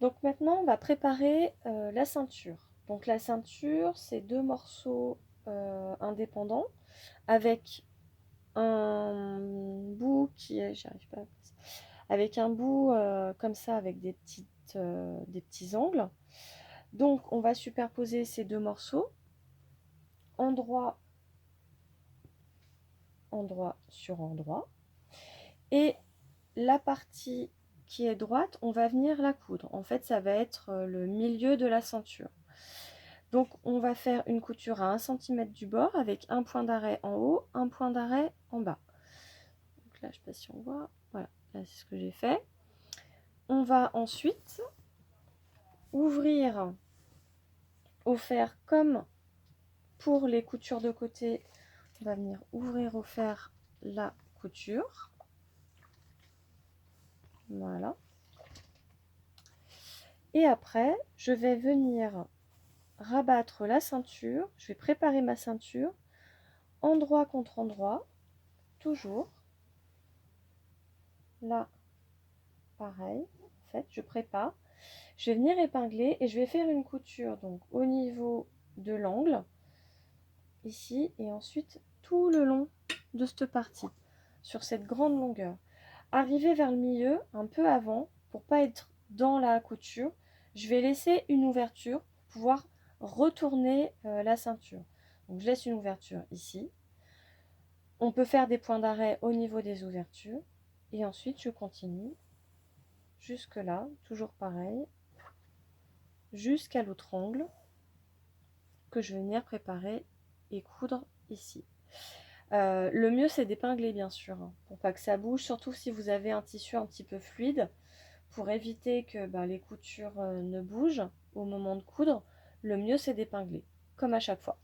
Donc maintenant, on va préparer la ceinture. Donc la ceinture, c'est deux morceaux indépendants avec un bout qui est, j'arrive pas, avec un bout comme ça avec des petits angles. Donc on va superposer ces deux morceaux, endroit, endroit sur endroit, et la partie qui est droite, on va venir la coudre. En fait, ça va être le milieu de la ceinture. Donc on va faire une couture à 1 cm du bord avec un point d'arrêt en haut, un point d'arrêt en bas. Donc là, je ne sais pas si on voit. Voilà, là c'est ce que j'ai fait. On va ensuite ouvrir au fer comme pour les coutures de côté. On va venir ouvrir au fer la couture. Voilà. Et après, je vais venir rabattre la ceinture. Je vais préparer ma ceinture endroit contre endroit, toujours. Là, pareil. En fait, je prépare. Je vais venir épingler et je vais faire une couture donc au niveau de l'angle, ici, et ensuite tout le long de cette partie, sur cette grande longueur. Arriver vers le milieu, un peu avant, pour pas être dans la couture, je vais laisser une ouverture pour pouvoir retourner la ceinture. Donc je laisse une ouverture ici. On peut faire des points d'arrêt au niveau des ouvertures. Et ensuite, je continue jusque là, toujours pareil, jusqu'à l'autre angle que je vais venir préparer et coudre ici. Le mieux, c'est d'épingler, bien sûr, hein, pour pas que ça bouge, surtout si vous avez un tissu un petit peu fluide, pour éviter que les coutures ne bougent au moment de coudre. Le mieux, c'est d'épingler, comme à chaque fois.